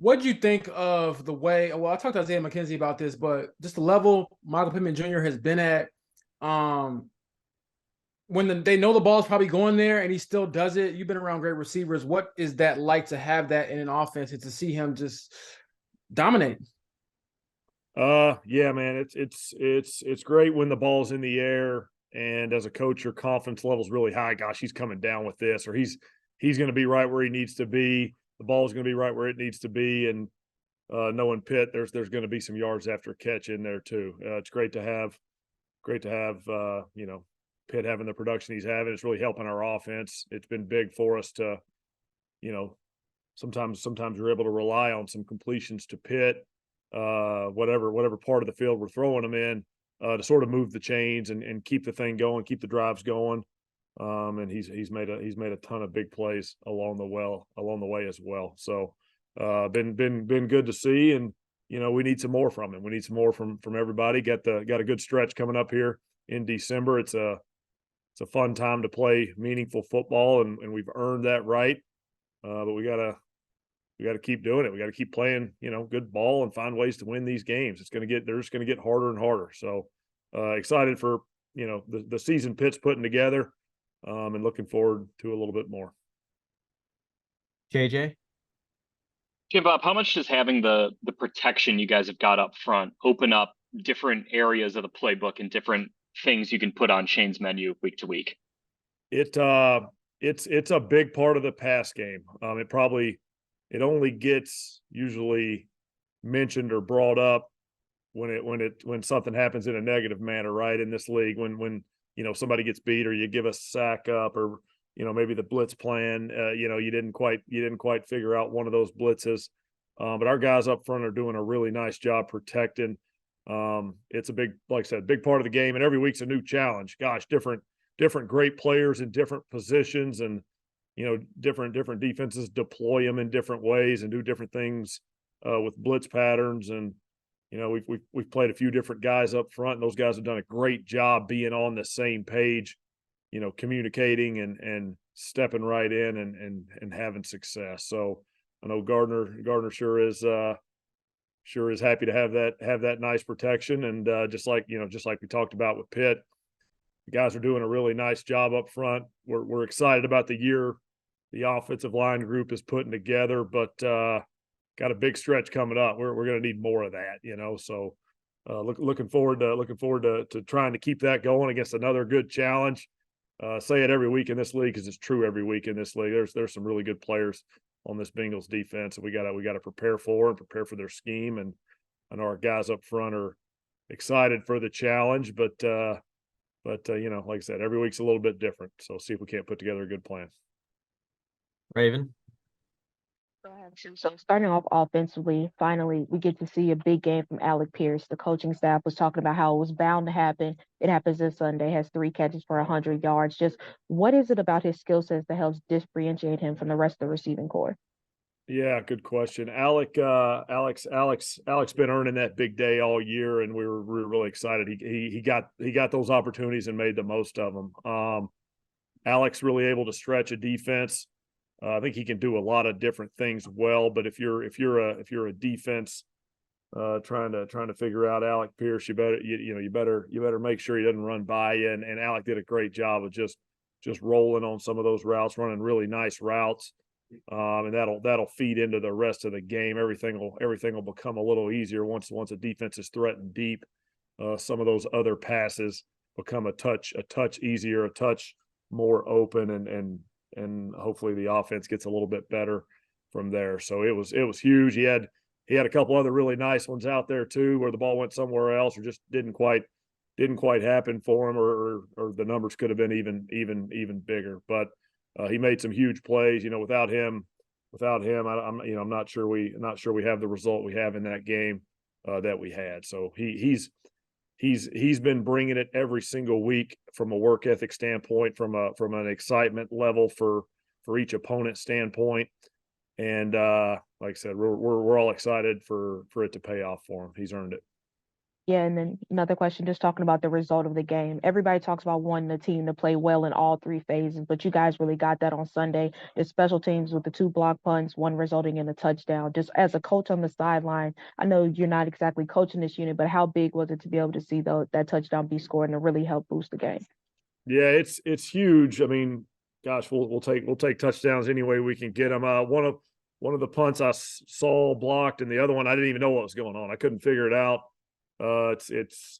What do you think of the way? Well, I talked to Isaiah McKenzie about this, but just the level Michael Pittman Jr. has been at. Um, when they know the ball is probably going there and he still does it. You've been around great receivers. What is that like to have that in an offense and to see him just dominate? Yeah, man, it's great when the ball's in the air, and as a coach, your confidence level's really high. Gosh, he's coming down with this, or he's going to be right where he needs to be. The ball's going to be right where it needs to be, and knowing Pitt, there's going to be some yards after catch in there too. It's great to have Pitt having the production he's having. It's really helping our offense. It's been big for us to, you know, sometimes we're able to rely on some completions to Pitt, whatever part of the field we're throwing them in, to sort of move the chains and keep the thing going, keep the drives going. And he's made a ton of big plays along the way as well. So been good to see, and we need some more from him. We need some more from everybody. Got a good stretch coming up here in December. It's a fun time to play meaningful football, and we've earned that right. But we got to keep doing it. We got to keep playing, good ball and find ways to win these games. They're just going to get harder and harder. So excited for, the season Pitt's putting together, and looking forward to a little bit more. JJ? Jim Bob, how much does having the protection you guys have got up front open up different areas of the playbook and different things you can put on Shane's menu week to week? It's a big part of the pass game. It only gets usually mentioned or brought up when something happens in a negative manner, right? In this league, when somebody gets beat or you give a sack up, or maybe the blitz plan, you didn't quite figure out one of those blitzes. But our guys up front are doing a really nice job protecting. It's a big, like I said, big part of the game, and every week's a new challenge. Gosh, different great players in different positions, and different defenses deploy them in different ways and do different things with blitz patterns. And we've played a few different guys up front, and those guys have done a great job being on the same page, communicating and stepping right in and having success. So I know Gardner sure is happy to have that nice protection. And just like we talked about with Pitt, the guys are doing a really nice job up front. We're excited about the year the offensive line group is putting together, but got a big stretch coming up. We're going to need more of that, So looking forward to trying to keep that going against another good challenge. Say it every week in this league, because it's true every week in this league. There's some really good players on this Bengals defense, and we got to prepare for their scheme. And I know our guys up front are excited for the challenge, but like I said, every week's a little bit different. So see if we can't put together a good plan. Raven? Go ahead. So starting off offensively, finally, we get to see a big game from Alec Pierce. The coaching staff was talking about how it was bound to happen. It happens this Sunday, has 3 catches for 100 yards. Just what is it about his skill sets that helps differentiate him from the rest of the receiving core? Yeah, good question. Alex been earning that big day all year, and we were really excited. He got those opportunities and made the most of them. Alex really able to stretch a defense. I think he can do a lot of different things well. But if you're a defense trying to figure out Alec Pierce, you better make sure he doesn't run by you. And Alec did a great job of just rolling on some of those routes, running really nice routes. And that'll feed into the rest of the game. Everything will become a little easier once a defense is threatened deep. Some of those other passes become a touch easier, a touch more open, and hopefully the offense gets a little bit better from there. So it was huge. He had a couple other really nice ones out there too, where the ball went somewhere else or just didn't quite happen for him, or the numbers could have been even bigger. But he made some huge plays. Without him, I'm not sure we have the result we have in that game that we had. So he's been bringing it every single week from a work ethic standpoint, from an excitement level for each opponent standpoint. And like I said, we're all excited for it to pay off for him. He's earned it. Yeah, and then another question, just talking about the result of the game. Everybody talks about wanting the team to play well in all three phases, but you guys really got that on Sunday. The special teams with the 2 block punts, one resulting in a touchdown. Just as a coach on the sideline, I know you're not exactly coaching this unit, but how big was it to be able to see that touchdown be scored and to really help boost the game? Yeah, it's huge. I mean, gosh, we'll take touchdowns any way we can get them. One of the punts I saw blocked, and the other one I didn't even know what was going on. I couldn't figure it out. It's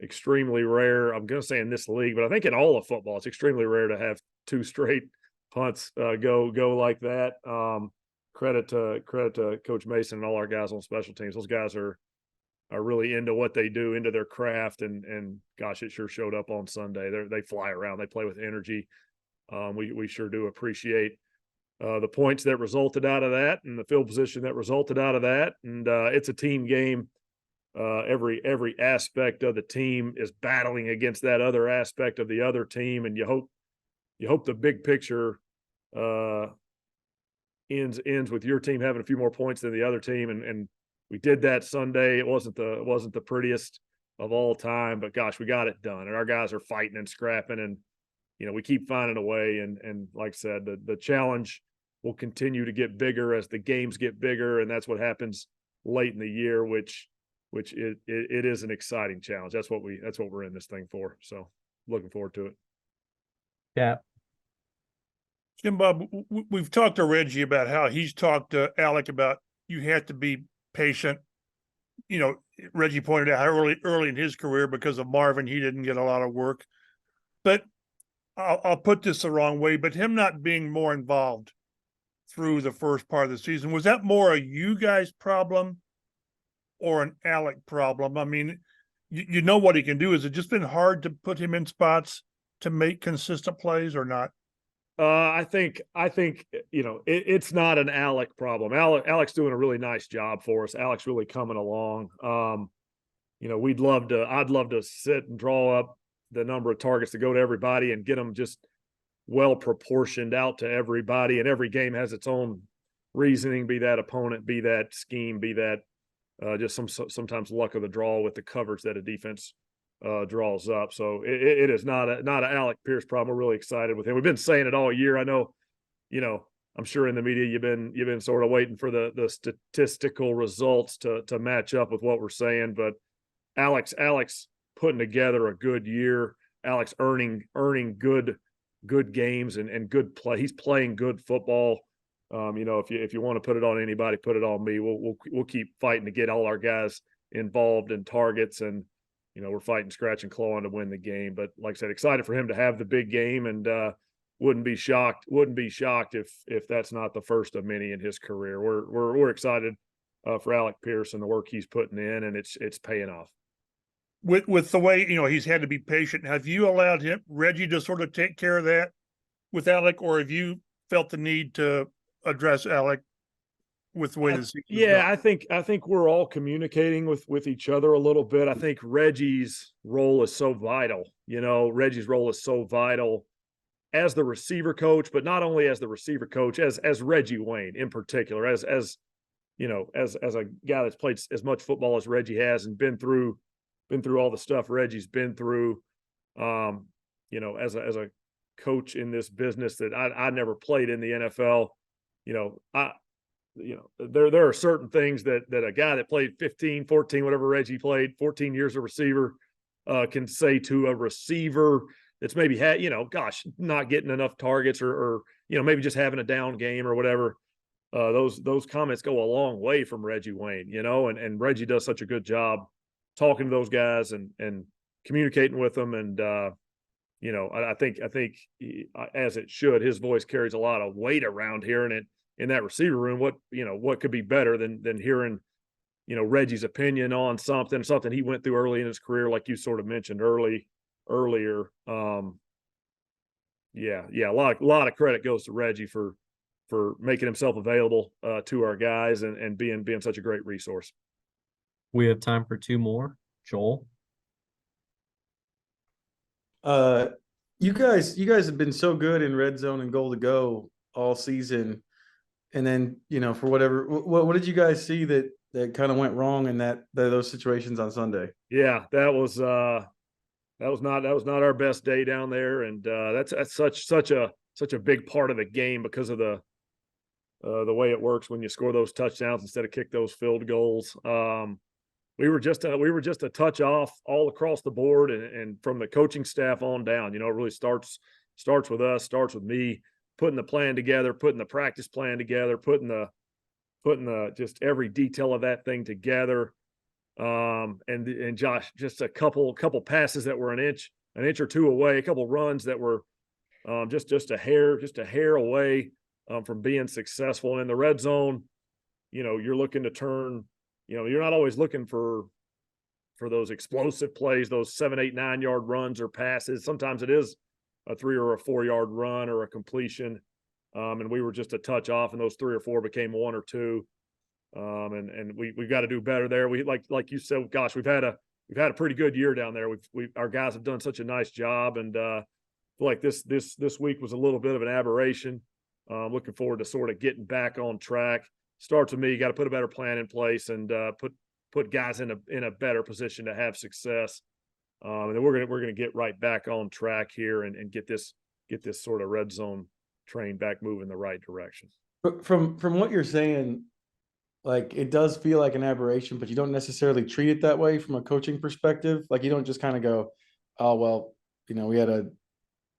extremely rare. I'm going to say in this league, but I think in all of football, it's extremely rare to have 2 straight punts go like that. Credit to Coach Mason and all our guys on special teams. Those guys are really into what they do, into their craft, and gosh, it sure showed up on Sunday. They fly around, they play with energy. We sure do appreciate the points that resulted out of that and the field position that resulted out of that. And it's a team game. Every aspect of the team is battling against that other aspect of the other team, and you hope the big picture ends with your team having a few more points than the other team, and we did that Sunday. It wasn't the prettiest of all time, but gosh, we got it done, and our guys are fighting and scrapping, and we keep finding a way. And like I said, the challenge will continue to get bigger as the games get bigger, and that's what happens late in the year, which it is an exciting challenge. That's what we're in this thing for. So looking forward to it. Yeah. Jim Bob, we've talked to Reggie about how he's talked to Alec about you have to be patient. Reggie pointed out how early in his career, because of Marvin, he didn't get a lot of work. But I'll put this the wrong way, but him not being more involved through the first part of the season, was that more a you guys problem or an Alec problem? I mean, you know what he can do. Has it just been hard to put him in spots to make consistent plays or not? I think it's not an Alec problem. Alec's doing a really nice job for us. Alec's really coming along. I'd love to sit and draw up the number of targets to go to everybody and get them just well proportioned out to everybody. And every game has its own reasoning, be that opponent, be that scheme, be that just sometimes luck of the draw with the coverage that a defense draws up. So it is not an Alec Pierce problem. We're really excited with him. We've been saying it all year. I know, I'm sure in the media you've been sort of waiting for the statistical results to match up with what we're saying. But Alex putting together a good year. Alex earning good games and good play. He's playing good football. If you want to put it on anybody, put it on me. We'll keep fighting to get all our guys involved in targets, and we're fighting scratch and clawing to win the game. But like I said, excited for him to have the big game, and wouldn't be shocked if that's not the first of many in his career. We're excited for Alec Pierce and the work he's putting in, and it's paying off. With the way he's had to be patient, have you allowed Reggie to sort of take care of that with Alec, or have you felt the need to address Alec with the way the season is going? I think we're all communicating with each other a little bit. I think Reggie's role is so vital. Reggie's role is so vital as the receiver coach, but not only as the receiver coach, as Reggie Wayne in particular, as a guy that's played as much football as Reggie has and been through all the stuff Reggie's been through. As a coach in this business that I never played in the NFL, there are certain things that a guy that played 15, 14, whatever Reggie played, 14 years a receiver, can say to a receiver that's maybe had, not getting enough targets or maybe just having a down game or whatever. Those comments go a long way from Reggie Wayne, and Reggie does such a good job talking to those guys and communicating with them. And, I think as it should, his voice carries a lot of weight around here in that receiver room. What could be better than hearing, Reggie's opinion on something he went through early in his career, like you sort of mentioned earlier. A lot of credit goes to Reggie for making himself available to our guys and being such a great resource. We have time for 2 more. Joel. You guys have been so good in red zone and goal to go all season. And then, for whatever, what did you guys see that that kind of went wrong in those situations on Sunday? Yeah, that was not our best day down there, and that's such a big part of the game because of the way it works when you score those touchdowns instead of kick those field goals. We were just a touch off all across the board, and from the coaching staff on down. You know, it really starts with us, starts with me putting the plan together, putting the practice plan together, putting the just every detail of that thing together. And Josh, just a couple passes that were an inch or two away, a couple runs that were just a hair away from being successful. And in the red zone, you know, you're looking to turn, you know, you're not always looking for those explosive plays, those 7, 8, 9 yard runs or passes. Sometimes it is a 3 or a 4 yard run or a completion. And we were just a touch off, and those 3 or 4 became 1 or 2. And we've got to do better there. We like you said, gosh, we've had a pretty good year down there. Our guys have done such a nice job, and feel like this week was a little bit of an aberration. Looking forward to sort of getting back on track. Starts with me. You got to put a better plan in place and put guys in a better position to have success. And then we're gonna get right back on track here and get this sort of red zone train back moving the right direction. But from what you're saying, like, it does feel like an aberration, but you don't necessarily treat it that way from a coaching perspective. Like, you don't just kind of go, oh, well, you know, we had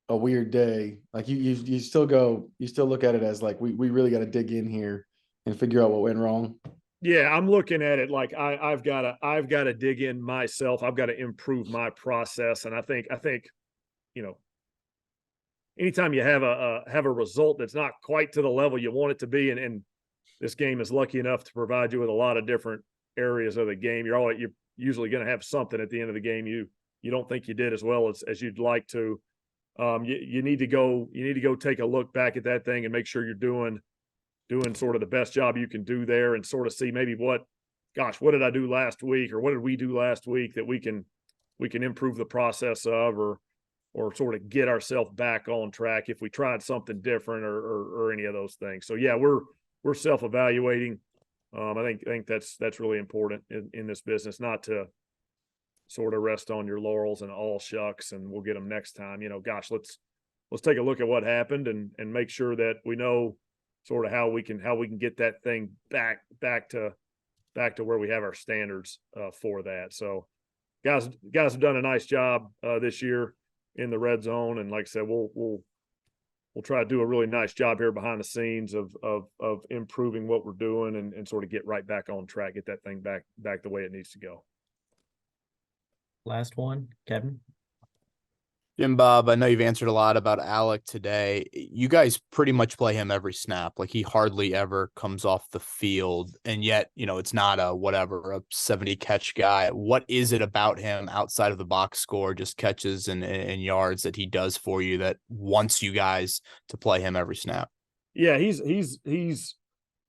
a weird day. Like, you still look at it as like, we really got to dig in here and figure out what went wrong. Yeah, I'm looking at it like I've got to dig in myself. I've got to improve my process. And I think, you know, anytime you have a result that's not quite to the level you want it to be, and this game is lucky enough to provide you with a lot of different areas of the game. You're usually going to have something at the end of the game you don't think you did as well as you'd like to. You need to go take a look back at that thing and make sure you're doing sort of the best job you can do there, and sort of see maybe what did I do last week, or what did we do last week that we can improve the process of, or sort of get ourselves back on track if we tried something different or any of those things. So yeah, we're self-evaluating. I think that's really important in this business, not to sort of rest on your laurels and all shucks and we'll get them next time. You know, gosh, let's take a look at what happened and make sure that we know sort of how we can get that thing back to where we have our standards for that. So guys have done a nice job this year in the red zone, and like I said, we'll try to do a really nice job here behind the scenes of improving what we're doing and sort of get right back on track, get that thing back the way it needs to go. Last one, Kevin. Jim Bob, I know you've answered a lot about Alec today. You guys pretty much play him every snap. Like, he hardly ever comes off the field. And yet, you know, it's not a 70 catch guy. What is it about him outside of the box score, just catches and yards, that he does for you that wants you guys to play him every snap? Yeah, he's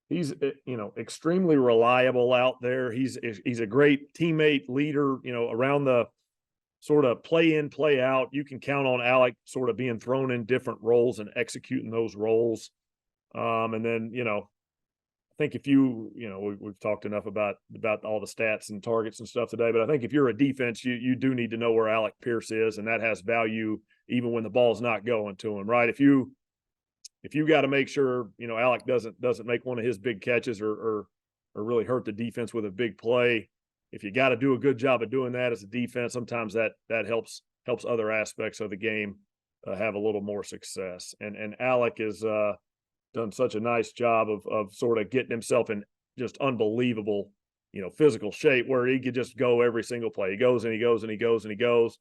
you know, extremely reliable out there. He's a great teammate, leader, you know, around the sort of play in, play out. You can count on Alec sort of being thrown in different roles and executing those roles. And then, you know, I think if we've talked enough about all the stats and targets and stuff today, but I think if you're a defense, you do need to know where Alec Pierce is, and that has value even when the ball's not going to him, right? If you got to make sure, you know, Alec doesn't make one of his big catches or really hurt the defense with a big play, if you got to do a good job of doing that as a defense, sometimes that helps other aspects of the game have a little more success. And Alec has done such a nice job of sort of getting himself in just unbelievable, you know, physical shape where he could just go every single play. He goes and he goes and he goes and he goes.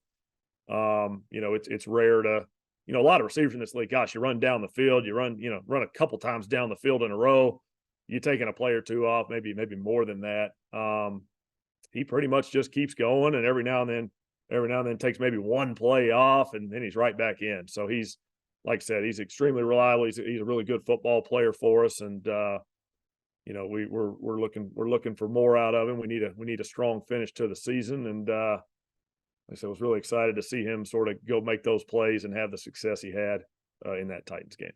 You know, it's rare to, you know, a lot of receivers in this league, gosh, you run down the field, you run a couple times down the field in a row, you're taking a play or two off, maybe more than that. He pretty much just keeps going, and every now and then takes maybe one play off, and then he's right back in. So he's, like I said, he's extremely reliable. He's a really good football player for us, and you know, we're looking for more out of him. We need a strong finish to the season, and like I said, I was really excited to see him sort of go make those plays and have the success he had in that Titans game.